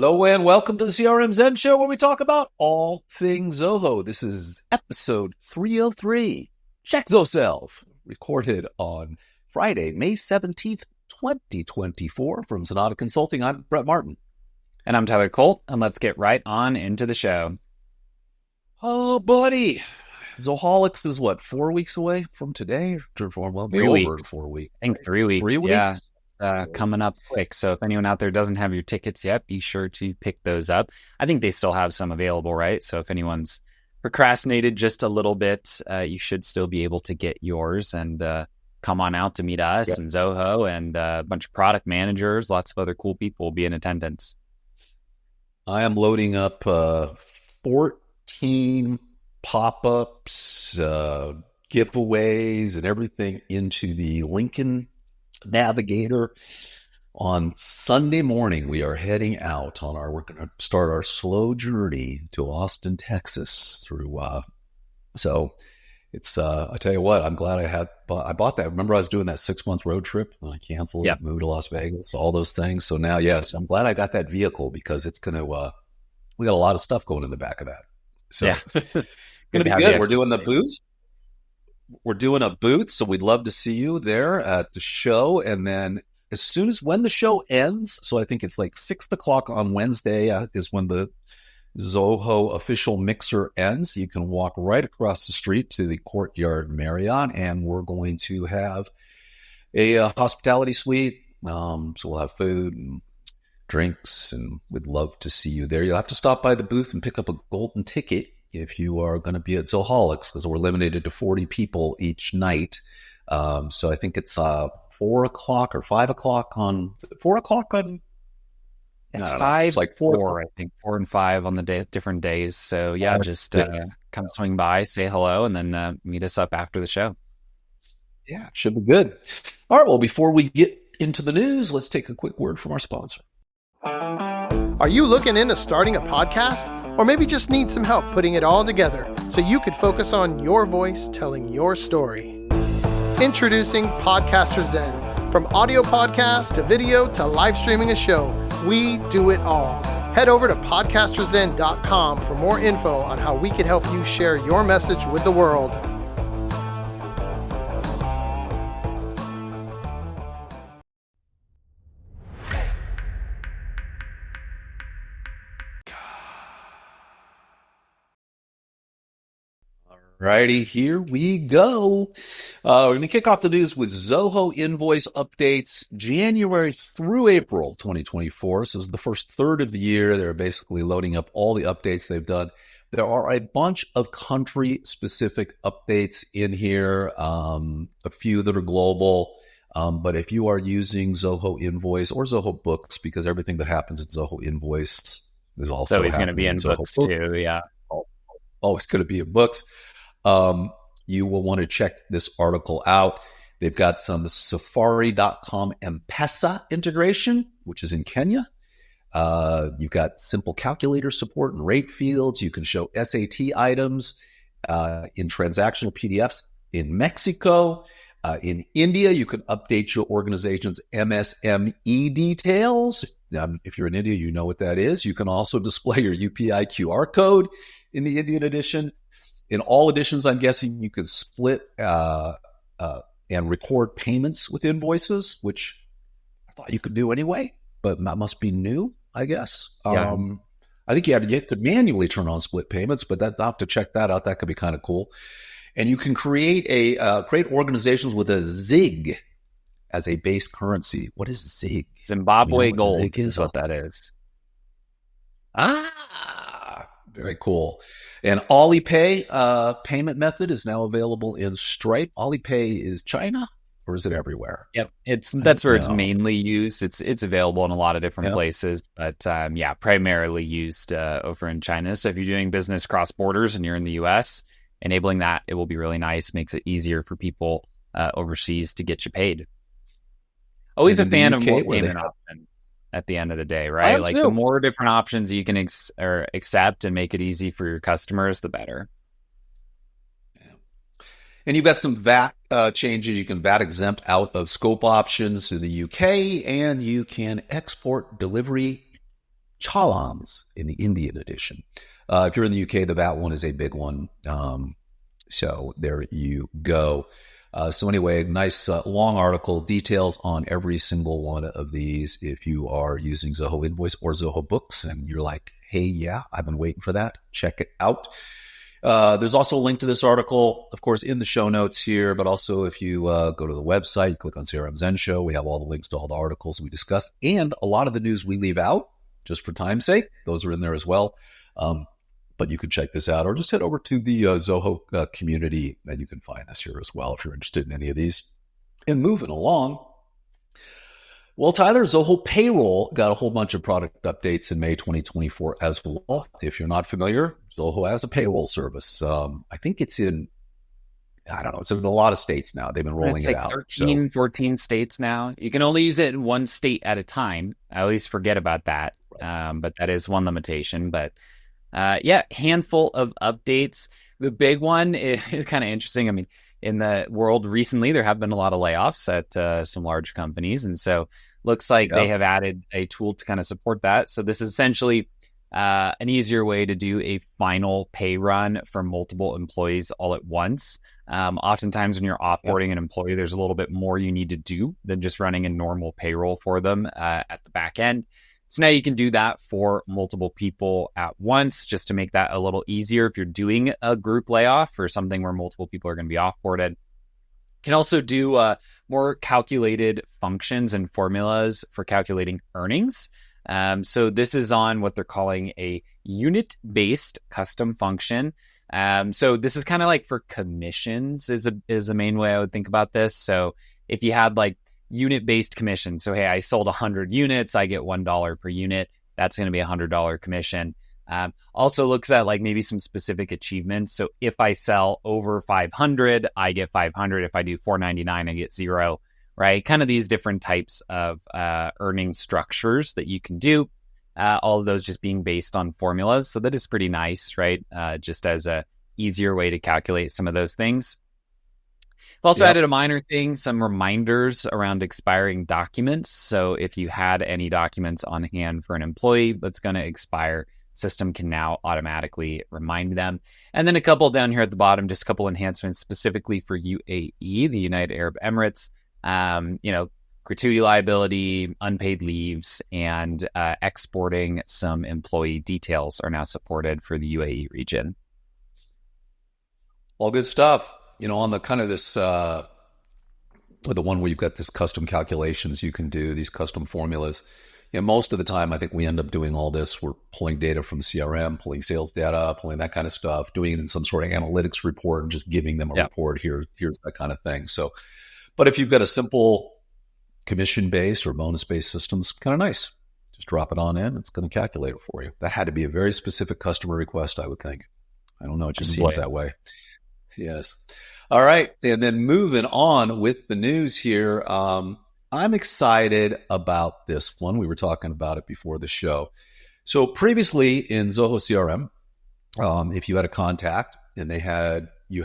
Hello and welcome to the CRM Zen Show, where we talk about all things Zoho. This is episode 303. Check Zoself, recorded on Friday, May 17th, 2024 from Zenatta Consulting. I'm Brett Martin. And I'm Tyler Colt, and let's get right on into the show. Oh, buddy. Zoholics is what, 4 weeks away from today? Well, 3 weeks. 4 weeks. I think 3 weeks. 3 weeks? Yeah. Coming up quick. So if anyone out there doesn't have your tickets yet, be sure to pick those up. I think they still have some available, right? So if anyone's procrastinated just a little bit, you should still be able to get yours and come on out to meet us and Zoho and a bunch of product managers. Lots of other cool people will be in attendance. I am loading up 14 pop-ups, giveaways, and everything into the Lincoln Navigator. On Sunday morning, we are heading out on we're going to start our slow journey to Austin, Texas through, so it's, I tell you what, I'm glad I bought that. Remember I was doing that 6-month road trip and I canceled it, moved to Las Vegas, all those things. So now, yes, I'm glad I got that vehicle because it's going to, we got a lot of stuff going in the back of that. So it's going to be good. We're doing the booth. We're doing a booth, so we'd love to see you there at the show. And then when the show ends, so I think it's like 6 o'clock on Wednesday is when the Zoho official mixer ends. You can walk right across the street to the Courtyard Marriott, and we're going to have a hospitality suite. So we'll have food and drinks, and we'd love to see you there. You'll have to stop by the booth and pick up a golden ticket if you are going to be at Zoholics, because we're limited to 40 people each night. So I think it's 4 o'clock or 5 o'clock on 4 o'clock on. It's 5. It's like 4, I think 4 and 5 on the different days. So yeah, just come swing by, say hello, and then meet us up after the show. Yeah, should be good. All right. Well, before we get into the news, let's take a quick word from our sponsor. Are you looking into starting a podcast? Or maybe just need some help putting it all together so you could focus on your voice telling your story? Introducing Podcaster Zen. From audio podcasts to video to live streaming a show, we do it all. Head over to podcasterzen.com for more info on how we can help you share your message with the world. Righty, here we go. We're going to kick off the news with Zoho Invoice updates January through April 2024. So this is the first third of the year. They're basically loading up all the updates they've done. There are a bunch of country-specific updates in here, a few that are global. But if you are using Zoho Invoice or Zoho Books, because everything that happens in Zoho Invoice is also going to be in Books too, yeah. Always going to be in Books. You will want to check this article out. They've got some Safari.com M-Pesa integration, which is in Kenya. You've got simple calculator support and rate fields. You can show SAT items in transactional PDFs in Mexico. In India, you can update your organization's MSME details. If you're in India, you know what that is. You can also display your UPI QR code in the Indian edition. In all editions, I'm guessing you could split and record payments with invoices, which I thought you could do anyway, but that must be new, I guess. Yeah. I think you could manually turn on split payments, but I'll have to check that out. That could be kind of cool. And you can create organizations with a ZIG as a base currency. What is ZIG? Zimbabwe gold is what that is. Very cool. And Alipay payment method is now available in Stripe. Alipay is China, or is it everywhere? Yep, that's where it's mainly used. It's available in a lot of different places, but primarily used over in China. So if you're doing business cross borders and you're in the U.S., enabling that, it will be really nice. Makes it easier for people overseas to get you paid. Always a fan of more payment options at the end of the day, right? Like the more different options you can accept and make it easy for your customers, the better. Yeah. And you've got some VAT changes. You can VAT exempt out of scope options in the UK, and you can export delivery Chalans in the Indian edition. If you're in the UK, the VAT one is a big one. So there you go. So anyway, nice long article, details on every single one of these. If you are using Zoho Invoice or Zoho Books and you're like, hey, yeah, I've been waiting for that, check it out. There's also a link to this article, of course, in the show notes here, but also if you go to the website, click on CRM Zen Show, we have all the links to all the articles we discussed and a lot of the news we leave out just for time's sake. Those are in there as well. But you can check this out or just head over to the Zoho community and you can find this here as well if you're interested in any of these. And moving along, well, Tyler, Zoho Payroll got a whole bunch of product updates in May 2024 as well. If you're not familiar, Zoho has a payroll service. I think it's in, I don't know, it's in a lot of states now. They've been rolling it out. 14 states now. You can only use it in one state at a time. I always forget about that. But that is one limitation. But handful of updates. The big one is kind of interesting. I mean, in the world recently, there have been a lot of layoffs at some large companies. And so looks like they have added a tool to kind of support that. So this is essentially an easier way to do a final pay run for multiple employees all at once. Oftentimes when you're offboarding an employee, there's a little bit more you need to do than just running a normal payroll for them at the back end. So now you can do that for multiple people at once just to make that a little easier if you're doing a group layoff or something where multiple people are going to be offboarded. You can also do more calculated functions and formulas for calculating earnings. So this is on what they're calling a unit-based custom function. So this is kind of like for commissions is the main way I would think about this. So if you had like unit-based commission, so hey, I sold 100 units, I get $1 per unit. That's going to be $100 commission. Also looks at like maybe some specific achievements. So if I sell over 500, I get 500. If I do 499, I get 0. Right? Kind of these different types of earning structures that you can do. All of those just being based on formulas. So that is pretty nice, right? Just as a easier way to calculate some of those things. We've also added a minor thing, some reminders around expiring documents. So if you had any documents on hand for an employee that's going to expire, system can now automatically remind them. And then a couple down here at the bottom, just a couple enhancements specifically for UAE, the United Arab Emirates. Gratuity liability, unpaid leaves, and exporting some employee details are now supported for the UAE region. All good stuff. On the kind of this, the one where you've got this custom calculations you can do, these custom formulas. Most of the time, I think we end up doing all this. We're pulling data from CRM, pulling sales data, pulling that kind of stuff, doing it in some sort of analytics report and just giving them a report. Here's that kind of thing. So, but if you've got a simple commission-based or bonus-based system, it's kind of nice. Just drop it on in. It's going to calculate it for you. That had to be a very specific customer request, I would think. I don't know. It just seems that way. Yes. All right. And then moving on with the news here. I'm excited about this one. We were talking about it before the show. So previously in Zoho CRM, if you had a contact and you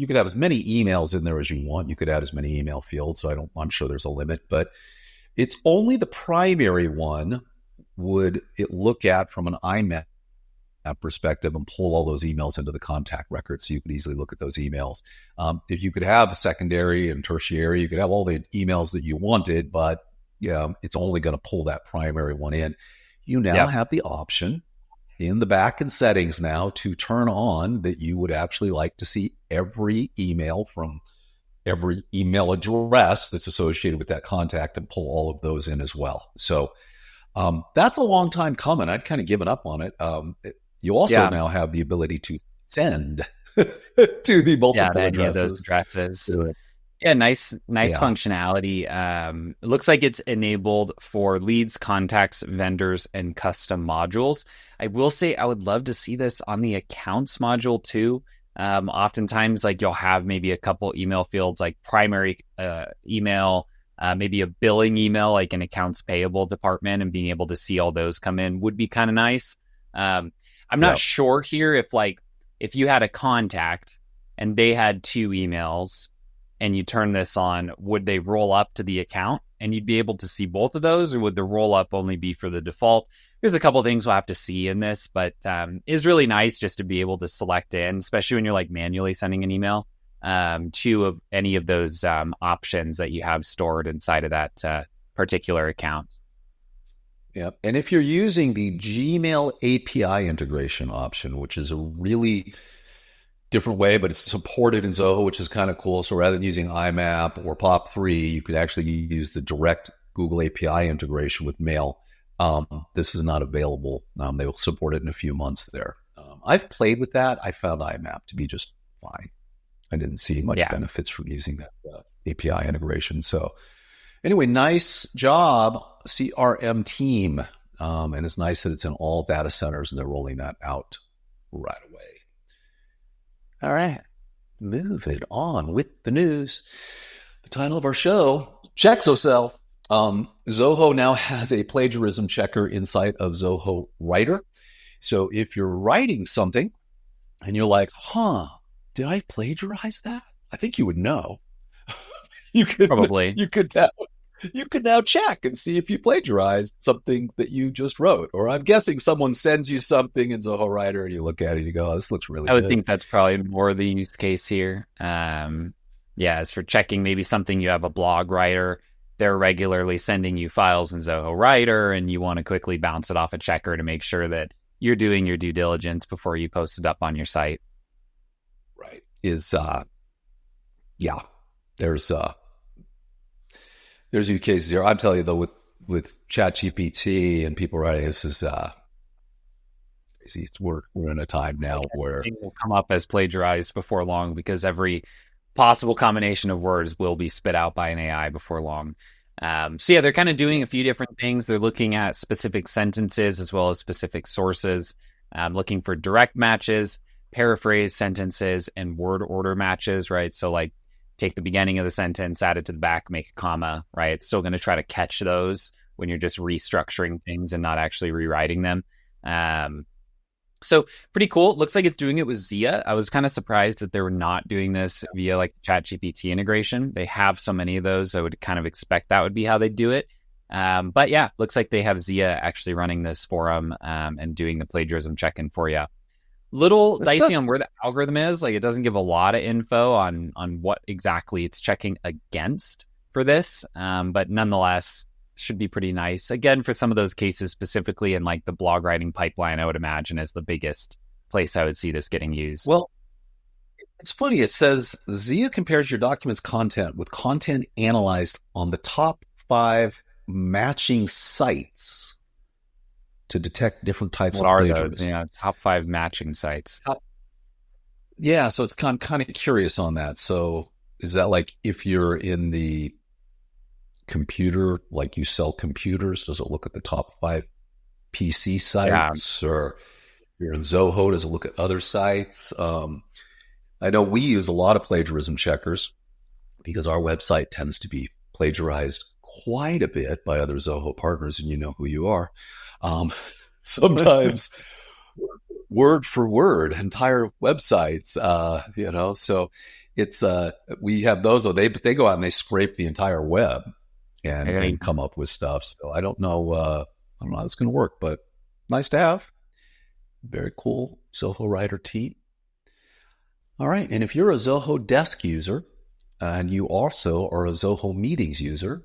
could have as many emails in there as you want. You could add as many email fields. So I'm sure there's a limit, but it's only the primary one would it look at from an IMAP perspective and pull all those emails into the contact record. So you could easily look at those emails. If you could have a secondary and tertiary, you could have all the emails that you wanted, but it's only going to pull that primary one in. You now have the option in the back end settings now to turn on that you would actually like to see every email from every email address that's associated with that contact and pull all of those in as well. So that's a long time coming. I'd kind of given up on it. You also now have the ability to send to the multiple addresses. Those addresses. Yeah, nice functionality. It looks like it's enabled for leads, contacts, vendors, and custom modules. I will say I would love to see this on the accounts module too. Oftentimes, like you'll have maybe a couple email fields like primary email, maybe a billing email like an accounts payable department, and being able to see all those come in would be kind of nice. I'm not sure here if you had a contact and they had 2 emails and you turn this on, would they roll up to the account and you'd be able to see both of those, or would the roll up only be for the default? There's a couple of things we'll have to see in this, but it's really nice just to be able to select in, especially when you're like manually sending an email, two of any of those options that you have stored inside of that particular account. Yeah. And if you're using the Gmail API integration option, which is a really different way, but it's supported in Zoho, which is kind of cool. So rather than using IMAP or POP3, you could actually use the direct Google API integration with Mail. This is not available. They will support it in a few months there. I've played with that. I found IMAP to be just fine. I didn't see much benefits from using that API integration. So anyway, nice job, CRM team. And it's nice that it's in all data centers and they're rolling that out right away. All right, moving on with the news. The title of our show, Checks Yourself. Zoho now has a plagiarism checker inside of Zoho Writer. So if you're writing something and you're like, did I plagiarize that? I think you would know. You could probably. You could now check and see if you plagiarized something that you just wrote. Or I'm guessing someone sends you something in Zoho Writer and you look at it and you go, this looks really good. I would think that's probably more the use case here. As for checking maybe something, you have a blog writer, they're regularly sending you files in Zoho Writer and you want to quickly bounce it off a checker to make sure that you're doing your due diligence before you post it up on your site. Right. There's use cases here. I'm telling you though, with ChatGPT and people writing, this is crazy. We're in a time now where it will come up as plagiarized before long because every possible combination of words will be spit out by an AI before long. They're kind of doing a few different things. They're looking at specific sentences as well as specific sources, looking for direct matches, paraphrase sentences, and word order matches, right? So like take the beginning of the sentence, add it to the back, make a comma, right? It's still going to try to catch those when you're just restructuring things and not actually rewriting them. So pretty cool. It looks like it's doing it with Zia. I was kind of surprised that they were not doing this via like ChatGPT integration. They have so many of those. I would kind of expect that would be how they do it. But yeah, looks like they have Zia actually running this for them and doing the plagiarism check-in for you. Little dicey on where the algorithm is. Like it doesn't give a lot of info on what exactly it's checking against for this. But nonetheless, should be pretty nice. Again, for some of those cases specifically in like the blog writing pipeline, I would imagine is the biggest place I would see this getting used. Well, it's funny. It says Zia compares your document's content with content analyzed on the top 5 matching sites to detect different types of plagiarism. What are those? Yeah, top 5 matching sites. So it's kind of curious on that. So is that like if you're in the computer, like you sell computers, does it look at the top 5 PC sites? Yeah. Or if you're in Zoho, does it look at other sites? I know we use a lot of plagiarism checkers because our website tends to be plagiarized quite a bit by other Zoho partners, and you know who you are. Sometimes word for word, entire websites, so it's, we have those, but they go out and they scrape the entire web and come up with stuff. So I don't know how it's going to work, but nice to have. Very cool. Zoho Writer team. All right. And if you're a Zoho Desk user and you also are a Zoho Meetings user,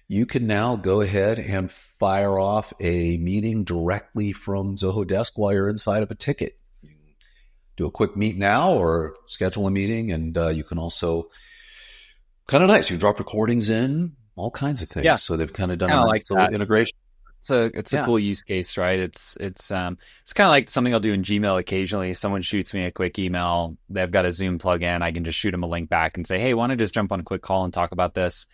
you can now go ahead and fire off a meeting directly from Zoho Desk while you're inside of a ticket. You can do a quick meet now or schedule a meeting, and you can also, kind of nice, you drop recordings in, all kinds of things. Yeah. So they've kind of done a nice little integration. It's a cool use case, right? It's kind of like something I'll do in Gmail occasionally. Someone shoots me a quick email. They've got a Zoom plugin. I can just shoot them a link back and say, hey, want to just jump on a quick call and talk about this?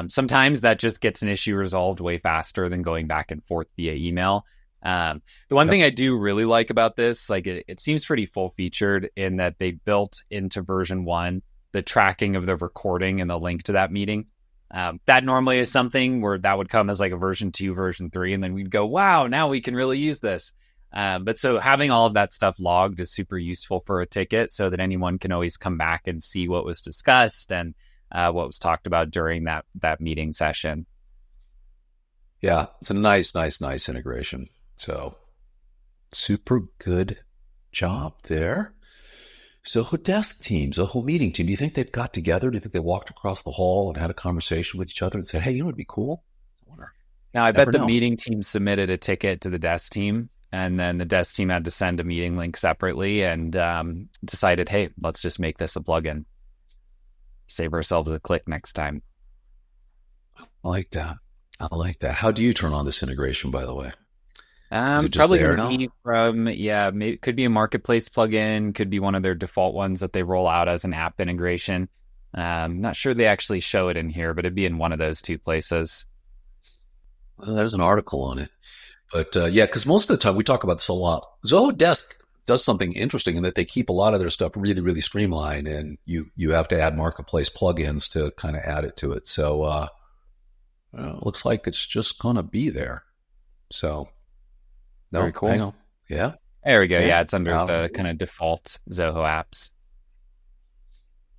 Sometimes that just gets an issue resolved way faster than going back and forth via email. The one thing I do really like about this, like it seems pretty full featured in that they built into version 1 the tracking of the recording and the link to that meeting. That normally is something where that would come as like a version 2, version 3, and then we'd go, wow, now we can really use this. But so having all of that stuff logged is super useful for a ticket so that anyone can always come back and see what was discussed and what was talked about during that meeting session. Yeah, it's a nice integration. So super good job there. Zoho desk teams, Zoho meeting team. Do you think they've got together? Do you think they walked across the hall and had a conversation with each other and said, hey, you know what would be cool? Now, I bet the meeting team submitted a ticket to the desk team, and then the desk team had to send a meeting link separately and decided, hey, let's just make this a plugin. Save ourselves a click next time. I like that. How do you turn on this integration, by the way? Is it just probably there going to be from, maybe, could be a marketplace plugin, could be one of their default ones that they roll out as an app integration. Not sure they actually show it in here, but it'd be in one of those two places. Well, there's an article on it. But because most of the time we talk about this a lot. Zoho Desk does something interesting in that they keep a lot of their stuff really, really streamlined, and you have to add marketplace plugins to kind of add it to it. So it looks like it's just going to be there. So very cool. Hang on. Yeah. There we go. Yeah, it's under the kind of default Zoho apps.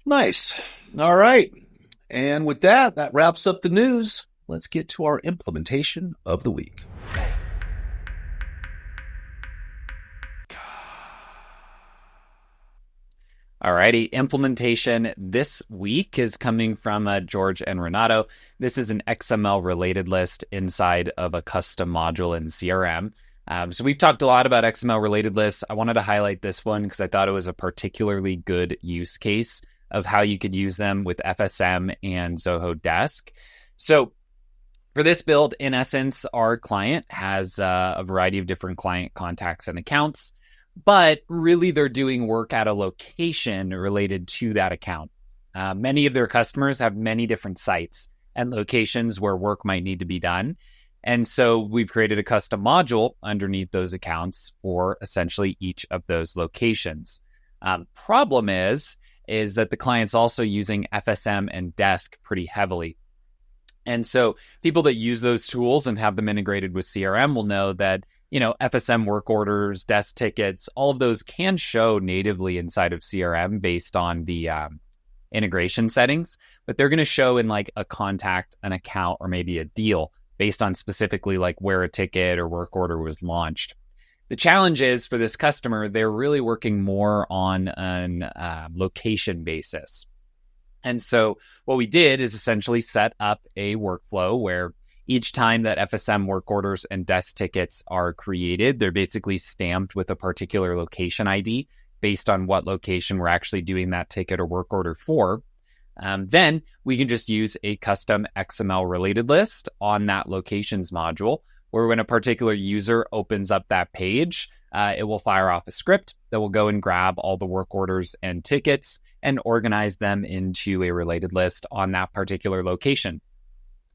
Nice. All right. And with that wraps up the news. Let's get to our implementation of the week. Alrighty, implementation this week is coming from George and Renato. This is an XML related list inside of a custom module in CRM. So we've talked a lot about XML related lists. I wanted to highlight this one because I thought it was a particularly good use case of how you could use them with FSM and Zoho Desk. So for this build, in essence, our client has a variety of different client contacts and accounts, but really they're doing work at a location related to that account. Many of their customers have many different sites and locations where work might need to be done. And so we've created a custom module underneath those accounts for essentially each of those locations. Problem is that the client's also using FSM and Desk pretty heavily. And so people that use those tools and have them integrated with CRM will know that, FSM work orders, desk tickets, all of those can show natively inside of CRM based on the integration settings, but they're going to show in like a contact, an account, or maybe a deal based on specifically like where a ticket or work order was launched. The challenge is for this customer, they're really working more on an location basis. And so what we did is essentially set up a workflow where each time that FSM work orders and desk tickets are created, they're basically stamped with a particular location ID based on what location we're actually doing that ticket or work order for. Then we can just use a custom XML related list on that locations module, where when a particular user opens up that page, it will fire off a script that will go and grab all the work orders and tickets and organize them into a related list on that particular location.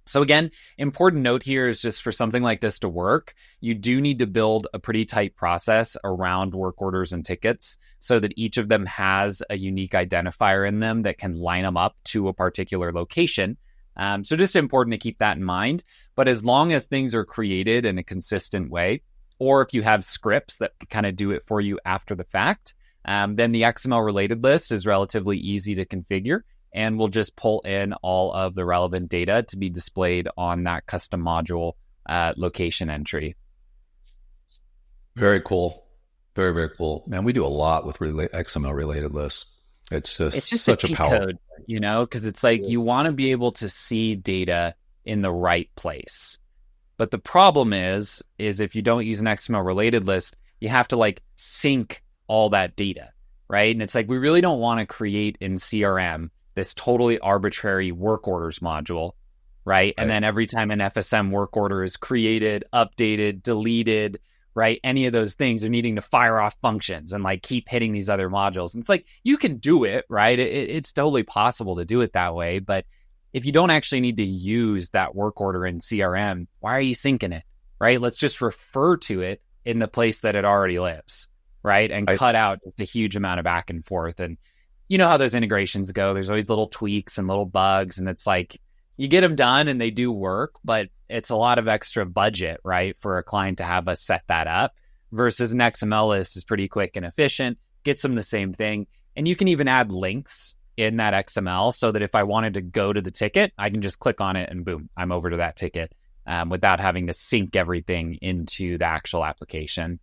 So again, important note here is just for something like this to work, you do need to build a pretty tight process around work orders and tickets so that each of them has a unique identifier in them that can line them up to a particular location. So just important to keep that in mind. But as long as things are created in a consistent way, or if you have scripts that kind of do it for you after the fact, then the XML related list is relatively easy to configure, and we'll just pull in all of the relevant data to be displayed on that custom module location entry. Very cool. Very, very cool. Man, we do a lot with XML related lists. It's just such a power code, because it's like you want to be able to see data in the right place. But the problem is if you don't use an XML related list, you have to like sync all that data, right? And it's like, we really don't want to create in CRM this totally arbitrary work orders module, right? And then every time an FSM work order is created, updated, deleted, right? Any of those things are needing to fire off functions and like keep hitting these other modules. And it's like, you can do it, right? It's totally possible to do it that way. But if you don't actually need to use that work order in CRM, why are you syncing it, right? Let's just refer to it in the place that it already lives, right? And cut out just a huge amount of back and forth. And you know how those integrations go. There's always little tweaks and little bugs. And it's like, you get them done and they do work, but it's a lot of extra budget, right? For a client to have us set that up versus an XML list is pretty quick and efficient, gets them the same thing. And you can even add links in that XML so that if I wanted to go to the ticket, I can just click on it and boom, I'm over to that ticket. without having to sync everything into the actual application.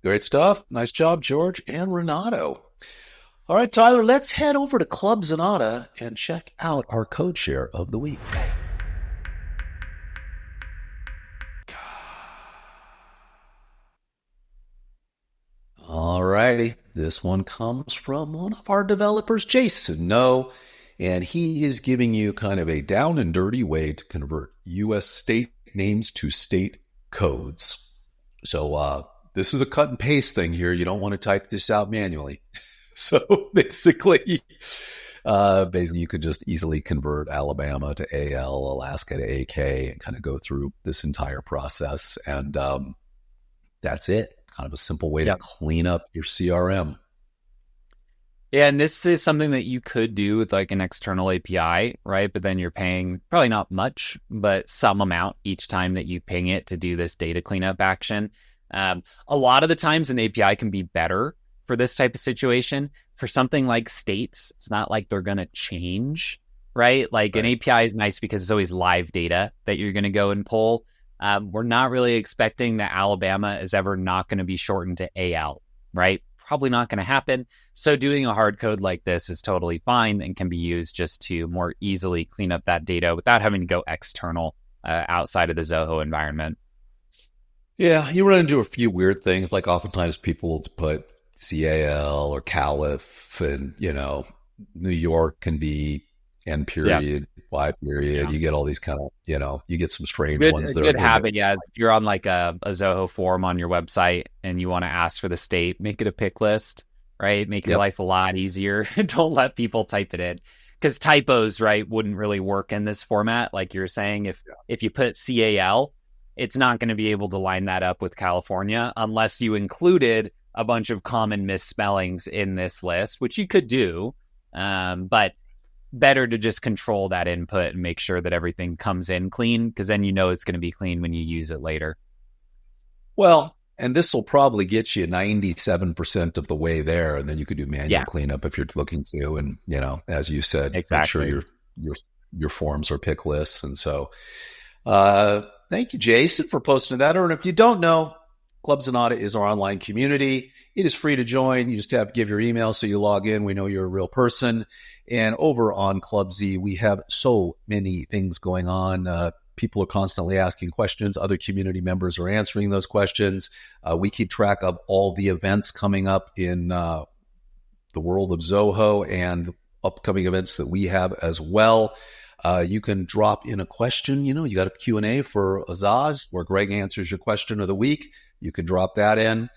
Great stuff. Nice job, George and Renato. All right, Tyler, let's head over to Club Zenatta and check out our code share of the week. All righty. This one comes from one of our developers, Jason No, and he is giving you kind of a down and dirty way to convert U.S. state names to state codes. So this is a cut and paste thing here. You don't want to type this out manually. So basically, you could just easily convert Alabama to AL, Alaska to AK, and kind of go through this entire process. And that's it. Kind of a simple way to clean up your CRM. Yeah, and this is something that you could do with like an external API, right? But then you're paying probably not much, but some amount each time that you ping it to do this data cleanup action. A lot of the times an API can be better for this type of situation. For something like states, it's not like they're going to change, right? Like an API is nice because it's always live data that you're going to go and pull. We're not really expecting that Alabama is ever not going to be shortened to AL, right? Probably not going to happen. So doing a hard code like this is totally fine and can be used just to more easily clean up that data without having to go external outside of the Zoho environment. Yeah, you run into a few weird things, like oftentimes people will put CAL or Caliph, and, New York can be N period, Y period. You get all these kind of, you get some strange ones. Good habit, yeah. If you're on like a Zoho forum on your website and you want to ask for the state, make it a pick list, right? Make your life a lot easier. Don't let people type it in. Because typos, right, wouldn't really work in this format. Like you're saying, if you put CAL, it's not going to be able to line that up with California unless you included a bunch of common misspellings in this list, which you could do. But better to just control that input and make sure that everything comes in clean, because then it's going to be clean when you use it later. Well, and this will probably get you 97% of the way there, and then you could do manual cleanup if you're looking to. And as you said, make sure your forms are pick lists. And so, thank you, Jason, for posting that. Or if you don't know, Club Zenatta is our online community. It is free to join. You just have to give your email so you log in. We know you're a real person. And over on Club Z, we have so many things going on. People are constantly asking questions. Other community members are answering those questions. We keep track of all the events coming up in the world of Zoho and upcoming events that we have as well. You can drop in a question. You got a Q&A for Azaz where Greg answers your question of the week. You can drop that in.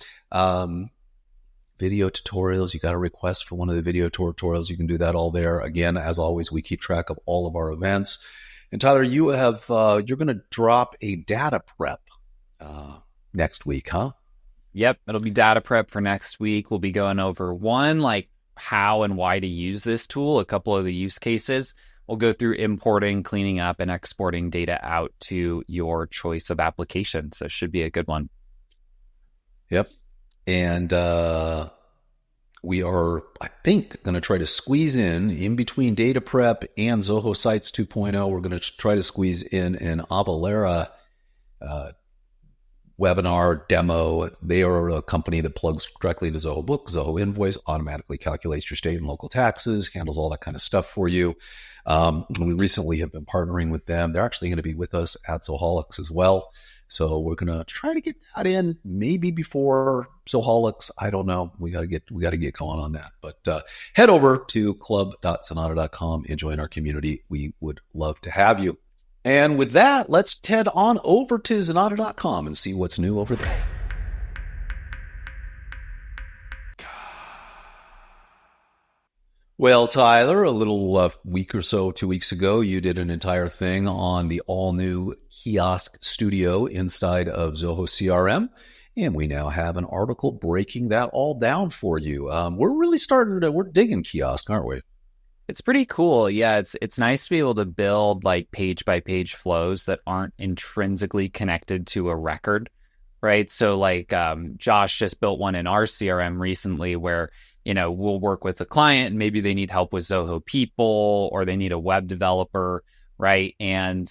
Video tutorials. You got a request for one of the video tutorials. You can do that all there. Again, as always, we keep track of all of our events. And Tyler, you're going to drop a data prep next week, huh? Yep. It'll be data prep for next week. We'll be going over like how and why to use this tool, a couple of the use cases. We'll go through importing, cleaning up, and exporting data out to your choice of application. So it should be a good one. Yep. And we are, I think, going to try to squeeze in between data prep and Zoho Sites 2.0. We're going to try to squeeze in an Avalara webinar demo. They are a company that plugs directly to Zoho Book, Zoho Invoice, automatically calculates your state and local taxes, handles all that kind of stuff for you. We recently have been partnering with them. They're actually going to be with us at Zoholics as well. So we're going to try to get that in maybe before Zoholics. I don't know. We got to get going on that. But head over to club.zenatta.com and join our community. We would love to have you. And with that, let's head on over to zenatta.com and see what's new over there. Well, Tyler, a little week or so, 2 weeks ago, you did an entire thing on the all-new Kiosk Studio inside of Zoho CRM, and we now have an article breaking that all down for you. We're digging Kiosk, aren't we? It's pretty cool. Yeah, it's nice to be able to build like page-by-page flows that aren't intrinsically connected to a record, right? So like Josh just built one in our CRM recently where we'll work with a client and maybe they need help with Zoho people or they need a web developer, right? And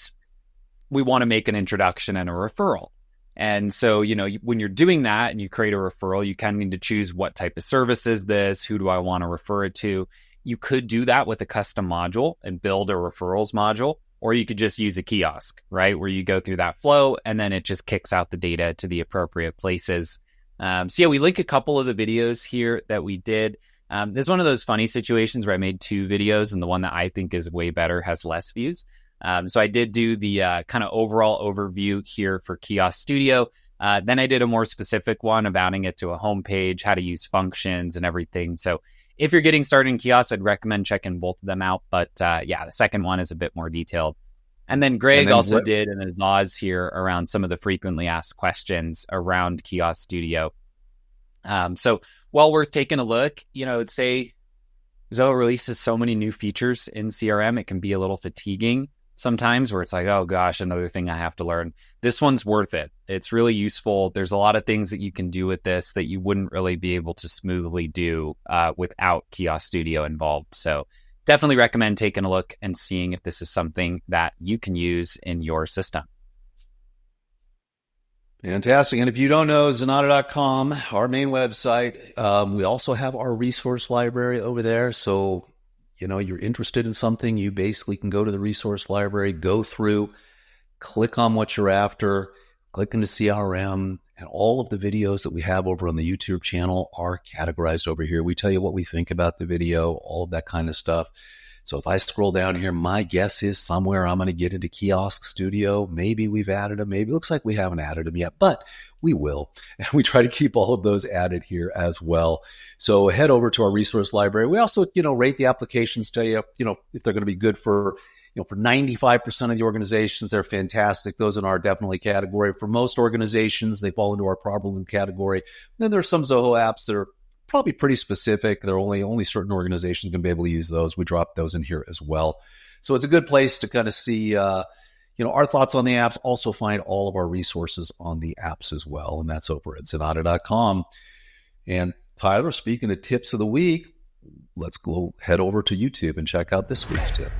we want to make an introduction and a referral. And so, when you're doing that and you create a referral, you kind of need to choose what type of service is this? Who do I want to refer it to? You could do that with a custom module and build a referrals module, or you could just use a kiosk, right? Where you go through that flow and then it just kicks out the data to the appropriate places. We link a couple of the videos here that we did. There's one of those funny situations where I made 2 videos and the one that I think is way better has less views. So I did do the kind of overall overview here for Kiosk Studio. Then I did a more specific one about it to a homepage, how to use functions and everything. So if you're getting started in Kiosk, I'd recommend checking both of them out. But the second one is a bit more detailed. And then Greg also did an Azaz here around some of the frequently asked questions around Kiosk Studio. So well worth taking a look. I'd say Zoho releases so many new features in CRM, it can be a little fatiguing sometimes where it's like, oh gosh, another thing I have to learn. This one's worth it. It's really useful. There's a lot of things that you can do with this that you wouldn't really be able to smoothly do without Kiosk Studio involved. So definitely recommend taking a look and seeing if this is something that you can use in your system. Fantastic. And if you don't know, Zenatta.com, our main website, we also have our resource library over there. So, you're interested in something, you basically can go to the resource library, go through, click on what you're after, click into CRM, and all of the videos that we have over on the YouTube channel are categorized over here. We tell you what we think about the video, all of that kind of stuff. So if I scroll down here, my guess is somewhere I'm going to get into Kiosk Studio. Maybe we've added them. Maybe it looks like we haven't added them yet, but we will. And we try to keep all of those added here as well. So head over to our resource library. We also, rate the applications, tell you, if they're going to be good for, for 95% of the organizations, they're fantastic. Those in our definitely category. For most organizations, they fall into our problem category. Then there's some Zoho apps that are probably pretty specific. They're only certain organizations can be able to use those. We drop those in here as well. So it's a good place to kind of see, our thoughts on the apps. Also find all of our resources on the apps as well. And that's over at Zenatta.com. And Tyler, speaking of tips of the week, let's go head over to YouTube and check out this week's tip.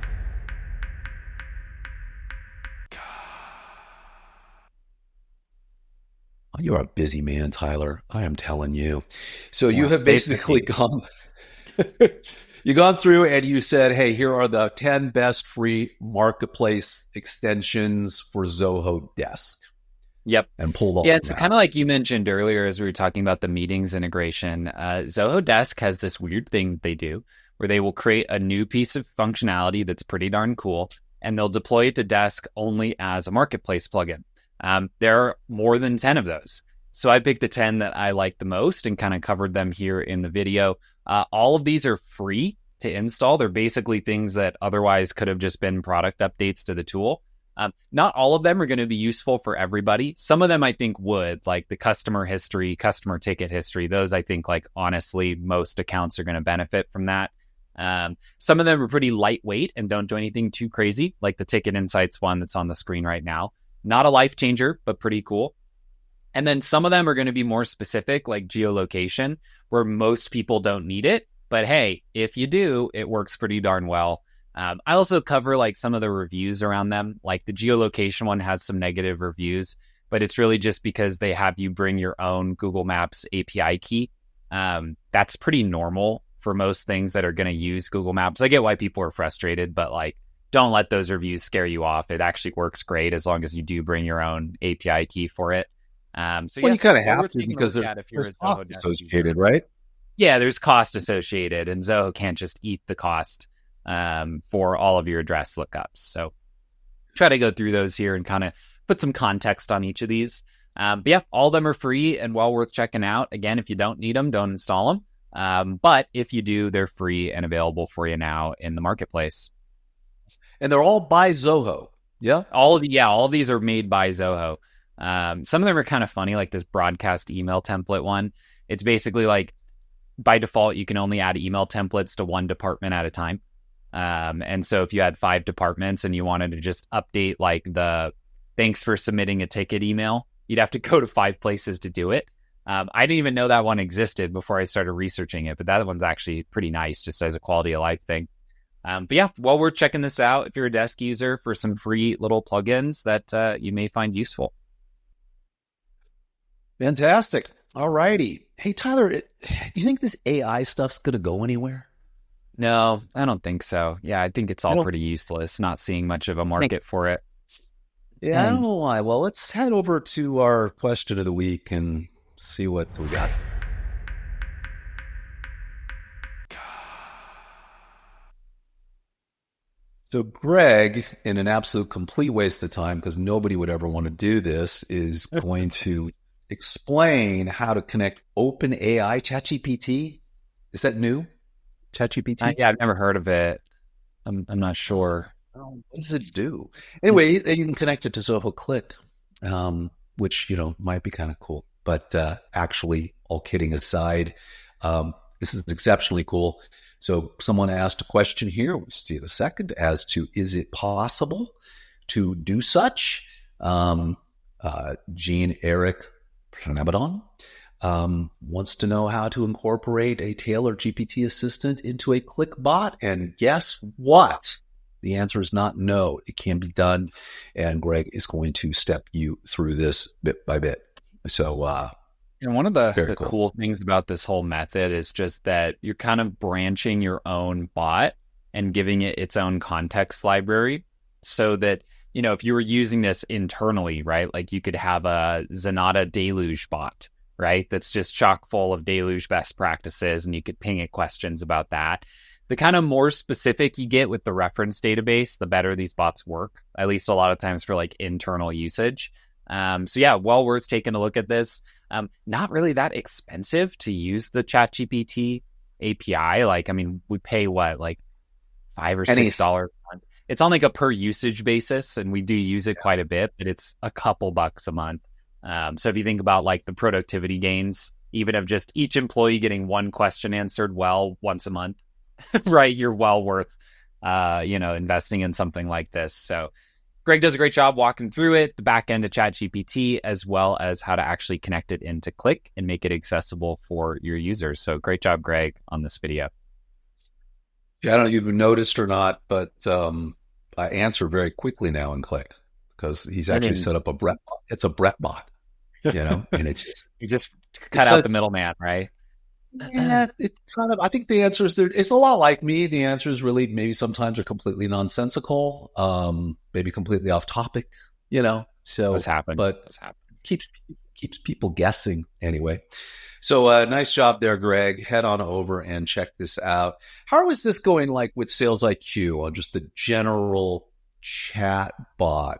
You're a busy man, Tyler. I am telling you. So you have basically gone through and you said, hey, here are the 10 best free marketplace extensions for Zoho Desk. Yep. And pulled all it's kind of like you mentioned earlier as we were talking about the meetings integration. Zoho Desk has this weird thing that they do where they will create a new piece of functionality that's pretty darn cool, and they'll deploy it to Desk only as a marketplace plugin. There are more than 10 of those. So I picked the 10 that I like the most and kind of covered them here in the video. All of these are free to install. They're basically things that otherwise could have just been product updates to the tool. Not all of them are going to be useful for everybody. Some of them I think would, like the customer history, customer ticket history. Those I think, like, honestly, most accounts are going to benefit from that. Some of them are pretty lightweight and don't do anything too crazy, like the Ticket Insights one that's on the screen right now. Not a life changer, but pretty cool. And then some of them are going to be more specific, like geolocation, where most people don't need it. But hey, if you do, it works pretty darn well. I also cover like some of the reviews around them. Like the geolocation one has some negative reviews, but it's really just because they have you bring your own Google Maps API key. That's pretty normal for most things that are going to use Google Maps. I get why people are frustrated, but like, don't let those reviews scare you off. It actually works great as long as you do bring your own API key for it. You kind of have to, because there's cost associated, right? Yeah, there's cost associated, and Zoho can't just eat the cost for all of your address lookups. So try to go through those here and kind of put some context on each of these. But yeah, all of them are free and well worth checking out. Again, if you don't need them, don't install them. But if you do, they're free and available for you now in the marketplace. And they're all by Zoho. Yeah? All of these are made by Zoho. Some of them are kind of funny, like this broadcast email template one. It's basically like, by default, you can only add email templates to one department at a time. And so if you had 5 departments and you wanted to just update like the thanks for submitting a ticket email, you'd have to go to 5 places to do it. I didn't even know that one existed before I started researching it, but that one's actually pretty nice just as a quality of life thing. But yeah, well worth checking this out if you're a desk user for some free little plugins that you may find useful. Fantastic. All righty. Hey, Tyler, do you think this AI stuff's going to go anywhere? No, I don't think so. Yeah, I think it's all pretty useless. Not seeing much of a market for it. Yeah, I don't know why. Well, let's head over to our question of the week and see what we got. So Greg, in an absolute complete waste of time, because nobody would ever want to do this, is going to explain how to connect OpenAI ChatGPT. Is that new? ChatGPT? Yeah, I've never heard of it. I'm not sure. What does it do? Anyway, you can connect it to Zoho Cliq, which, might be kind of cool. But actually, all kidding aside, this is exceptionally cool. So someone asked a question here, we'll see in a second, as to, is it possible to do such? Jean-Eric Pranabadon wants to know how to incorporate a tailored GPT assistant into a Cliq bot. And guess what? The answer is not no. It can be done. And Greg is going to step you through this bit by bit. So, one of the cool things about this whole method is just that you're kind of branching your own bot and giving it its own context library so that, if you were using this internally, right, like you could have a Zenatta deluge bot, right, that's just chock full of deluge best practices, and you could ping it questions about that. The kind of more specific you get with the reference database, the better these bots work, at least a lot of times for like internal usage. So yeah, well worth taking a look at this. Not really that expensive to use the ChatGPT API. Like, I mean, we pay what, like $5 or $6 a month. It's on like a per usage basis, and we do use it quite a bit, but it's a couple bucks a month. So if you think about like the productivity gains, even of just each employee getting one question answered well once a month, right, you're well worth, investing in something like this. So Greg does a great job walking through it, the back end of ChatGPT, as well as how to actually connect it into Cliq and make it accessible for your users. So great job, Greg, on this video. Yeah, I don't know if you've noticed or not, but I answer very quickly now in Cliq because he's actually set up a Brett. It's a Brett bot, and it just you just cut out the middleman, right? Yeah, it's kind of. I think the answer is there. It's a lot like me. The answer is really maybe sometimes are completely nonsensical, maybe completely off topic. So what's happened, but keeps people guessing anyway. So nice job there, Greg. Head on over and check this out. How is this going, like with Sales IQ on just the general chat bot?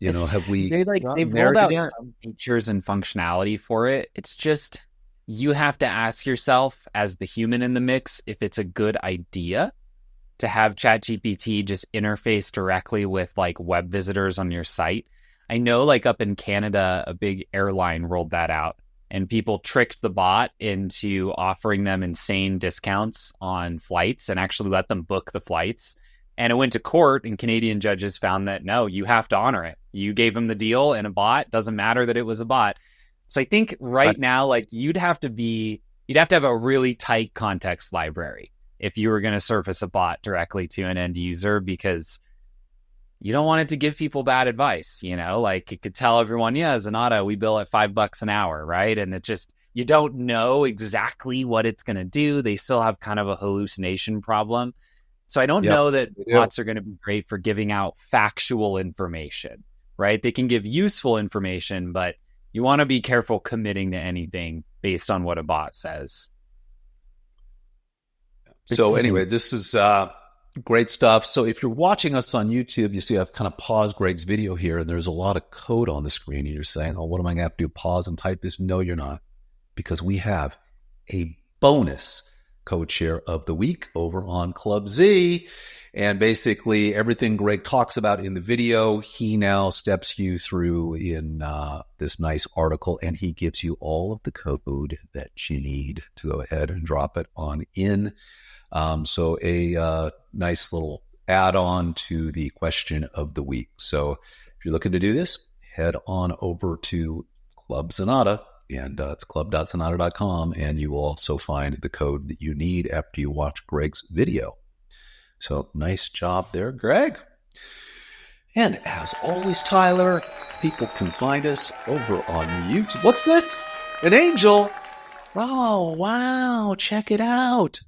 Have we? They've rolled out some features and functionality for it. It's just, you have to ask yourself as the human in the mix if it's a good idea to have ChatGPT just interface directly with like web visitors on your site. I know like up in Canada, a big airline rolled that out, and people tricked the bot into offering them insane discounts on flights and actually let them book the flights. And it went to court, and Canadian judges found that, no, you have to honor it. You gave them the deal, and a bot, doesn't matter that it was a bot. So I think now, like you'd have to have a really tight context library if you were going to surface a bot directly to an end user, because you don't want it to give people bad advice. Like it could tell everyone, yeah, Zenatta, we bill at $5 an hour, right? And it just, you don't know exactly what it's going to do. They still have kind of a hallucination problem. So I don't know that bots are going to be great for giving out factual information, right? They can give useful information, but you want to be careful committing to anything based on what a bot says. So anyway, this is great stuff. So if you're watching us on YouTube, you see I've kind of paused Greg's video here, and there's a lot of code on the screen, and you're saying, oh, what am I going to have to do? Pause and type this? No, you're not, because we have a bonus code share of the week over on Club Z. And basically everything Greg talks about in the video, he now steps you through in this nice article, and he gives you all of the code that you need to go ahead and drop it on in. So a nice little add-on to the question of the week. So if you're looking to do this, head on over to Club Zenatta, and it's club.zenatta.com, and you will also find the code that you need after you watch Greg's video. So nice job there, Greg. And as always, Tyler, people can find us over on YouTube. What's this? An angel? Oh, wow. Check it out.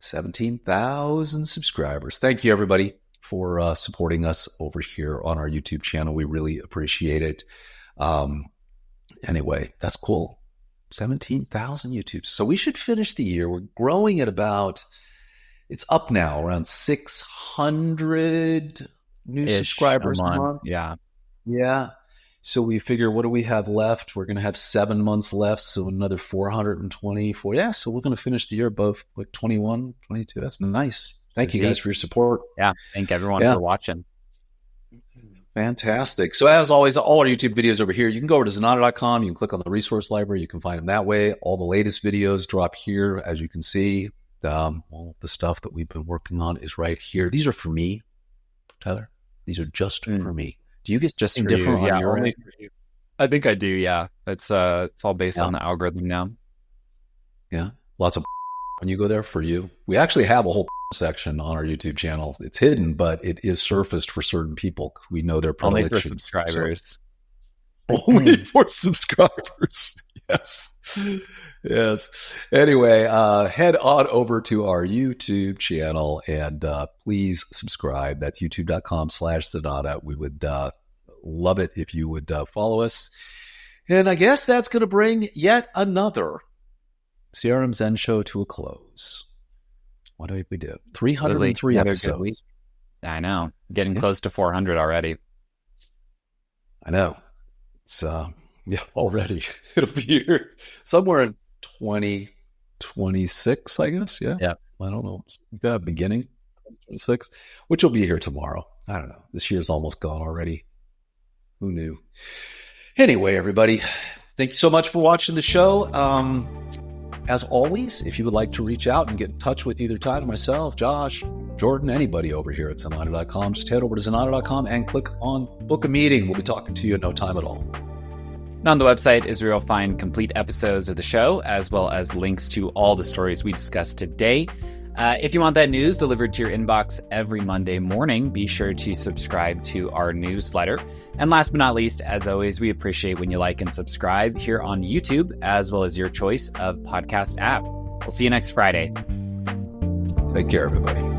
17,000 subscribers. Thank you, everybody, for supporting us over here on our YouTube channel. We really appreciate it. Anyway, that's cool. 17,000 YouTubes. So we should finish the year. We're growing at about, it's up now, around 600 new subscribers a month. Yeah. Yeah. So we figure, what do we have left? We're going to have 7 months left. So another 424. Yeah. So we're going to finish the year above like 21, 22. That's nice. Thank you guys for your support. Yeah. Thank everyone for watching. Fantastic. So as always, all our YouTube videos over here, you can go over to Zenatta.com. You can click on the resource library. You can find them that way. All the latest videos drop here. As you can see, all of the stuff that we've been working on is right here. These are for me, Tyler. These are just for me. Do you get just different on your end? For you. I think I do. Yeah. It's all based on the algorithm now. Yeah. Lots of when you go there for you. We actually have a whole section on our YouTube channel. It's hidden, but it is surfaced for certain people. We know their predilections. Only for subscribers. So, only for subscribers. Yes. Yes. Anyway, head on over to our YouTube channel and please subscribe. That's youtube.com/Zenatta. We would love it if you would follow us. And I guess that's going to bring yet another CRM Zen Show to a close. What did we do? 303 episodes. I know. Getting close to 400 already. I know. It's already. It'll be here somewhere in 2026, I guess. Yeah. I don't know. The beginning 2026, which will be here tomorrow. I don't know. This year's almost gone already. Who knew? Anyway, everybody, thank you so much for watching the show. As always, if you would like to reach out and get in touch with either Tyler, myself, Josh, Jordan, anybody over here at Zenatta.com, just head over to Zenatta.com and click on Book a Meeting. We'll be talking to you in no time at all. And on the website is where you'll find complete episodes of the show, as well as links to all the stories we discussed today. If you want that news delivered to your inbox every Monday morning, be sure to subscribe to our newsletter. And last but not least, as always, we appreciate when you like and subscribe here on YouTube, as well as your choice of podcast app. We'll see you next Friday. Take care, everybody.